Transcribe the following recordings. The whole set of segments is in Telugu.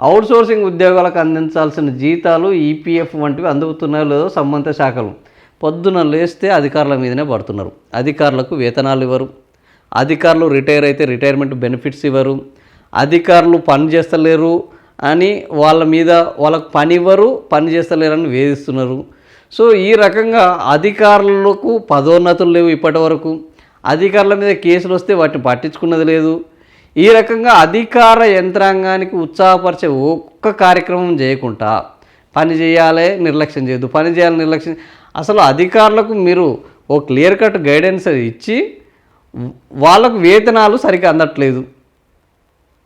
అవుట్సోర్సింగ్ ఉద్యోగాలకు అందించాల్సిన జీతాలు ఈపీఎఫ్ వంటివి అందుతున్నాయో లేదో సంబంధిత శాఖలు పొద్దున లేస్తే అధికారుల మీదనే పడుతున్నారు. అధికారులకు వేతనాలు ఇవ్వరు, అధికారులు రిటైర్ అయితే రిటైర్మెంట్ బెనిఫిట్స్ ఇవ్వరు, అధికారులు పని చేస్తలేరు అని వాళ్ళ మీద వాళ్ళకు పని ఇవ్వరు, పని చేస్తలేరని వేధిస్తున్నారు. సో ఈ రకంగా అధికారులకు పదోన్నతులు లేవు ఇప్పటి వరకు. అధికారుల మీద కేసులు వస్తే వాటిని పట్టించుకున్నది లేదు. ఈ రకంగా అధికార యంత్రాంగానికి ఉత్సాహపరిచే ఒక్క కార్యక్రమం చేయకుండా పని చేయాలి నిర్లక్ష్యం చేయొద్దు, పని చేయాలి నిర్లక్ష్యం. అసలు అధికారులకు మీరు ఓ క్లియర్ కట్ గైడెన్స్ ఇచ్చి వాళ్ళకు వేతనాలు సరిగ్గా అందట్లేదు.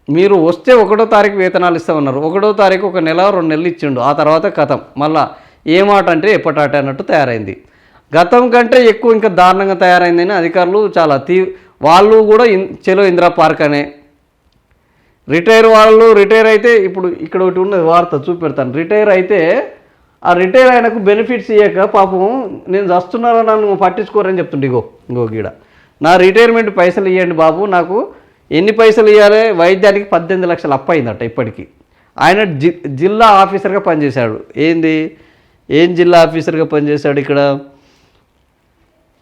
మీరు వస్తే 1వ తారీఖు వేతనాలు ఇస్తామన్నారు, 1వ తారీఖు 1 నెల 2 నెలలు ఇచ్చిండు, ఆ తర్వాత కథం మళ్ళా ఏ మాట అంటే ఎప్పటాట అన్నట్టు తయారైంది. గతం కంటే ఎక్కువ ఇంకా దారుణంగా తయారైందని అధికారులు చాలా వాళ్ళు కూడా చెలో ఇందిరా పార్క్ అనే రిటైర్ అయితే ఇప్పుడు ఇక్కడ ఒకటి ఉన్నది వార్త చూపెడతాను. రిటైర్ అయితే ఆ రిటైర్ అయినకు బెనిఫిట్స్ ఇవ్వక పాపం నేను చస్తున్నారో నన్ను పట్టించుకోరని చెప్తుండే. ఇంకో గీడ నా రిటైర్మెంట్ పైసలు ఇవ్వండి బాబు, నాకు ఎన్ని పైసలు ఇవ్వాలి, వైద్యానికి 18 లక్షలు అప్పు అయిందట ఇప్పటికీ. ఆయన జిల్లా ఆఫీసర్గా పనిచేశాడు. ఏం జిల్లా ఆఫీసర్గా పనిచేశాడు ఇక్కడ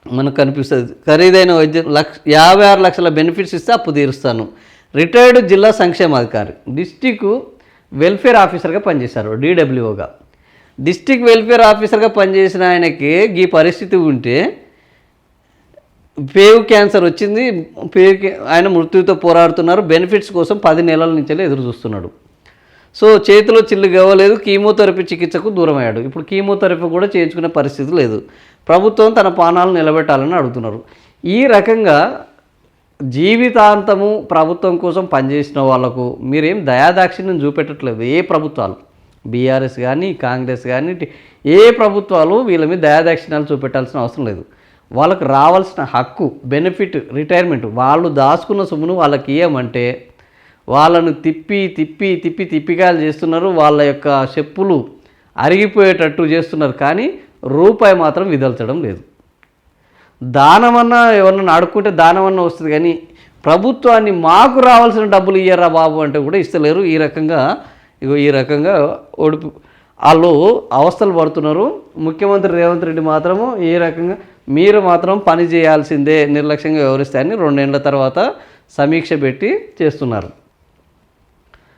మనకు కనిపిస్తుంది. ఖరీదైన వైద్యం 56 లక్షల బెనిఫిట్స్ ఇస్తే అప్పు తీరుస్తాను. రిటైర్డ్ జిల్లా సంక్షేమాధికారి, డిస్టిక్ వెల్ఫేర్ ఆఫీసర్గా పనిచేశారు, DWOగా. డిస్టిక్ వెల్ఫేర్ ఆఫీసర్గా పనిచేసిన ఆయనకి ఈ పరిస్థితి ఉంటే పేగు క్యాన్సర్ వచ్చింది, ఆయన మృత్యుతో పోరాడుతున్నారు. బెనిఫిట్స్ కోసం 10 నెలల నుంచే ఎదురు చూస్తున్నాడు. సో చేతిలో చిల్లు గవ్వలేదు, కీమోథెరపీ చికిత్సకు దూరం అయ్యాడు. ఇప్పుడు కీమోథెరపీ కూడా చేయించుకునే పరిస్థితి లేదు. ప్రభుత్వం తన పానాలను నిలబెట్టాలని అడుగుతున్నారు. ఈ రకంగా జీవితాంతము ప్రభుత్వం కోసం పనిచేసిన వాళ్లకు మీరేం దయాదాక్షిణ్యం చూపెట్టట్లేదు. ఏ ప్రభుత్వాలు, బీఆర్ఎస్ కానీ కాంగ్రెస్ కానీ ఏ ప్రభుత్వాలు వీళ్ళ మీద దయాదాక్షిణ్యాలు చూపెట్టాల్సిన అవసరం లేదు. వాళ్ళకు రావాల్సిన హక్కు బెనిఫిట్ రిటైర్మెంట్ వాళ్ళు దాచుకున్న సొమ్మును వాళ్ళకి ఇవ్వమంటే వాళ్ళను తిప్పికాయలు చేస్తున్నారు. వాళ్ళ యొక్క చెప్పులు అరిగిపోయేటట్టు చేస్తున్నారు, కానీ రూపాయి మాత్రం విదల్చడం లేదు. దానమన్నా ఎవరన్నా అడుక్కుంటే దానమన్నా వస్తుంది, కానీ ప్రభుత్వాన్ని మాకు రావాల్సిన డబ్బులు ఇయ్యరా బాబు అంటే కూడా ఇస్తలేరు. ఈ రకంగా వాళ్ళు అవస్థలు పడుతున్నారు. ముఖ్యమంత్రి రేవంత్ రెడ్డి మాత్రము ఈ రకంగా మీరు మాత్రం పని చేయాల్సిందే నిర్లక్ష్యంగా వ్యవహరిస్తాయని 2 ఏళ్ల తర్వాత సమీక్ష పెట్టి చేస్తున్నారు.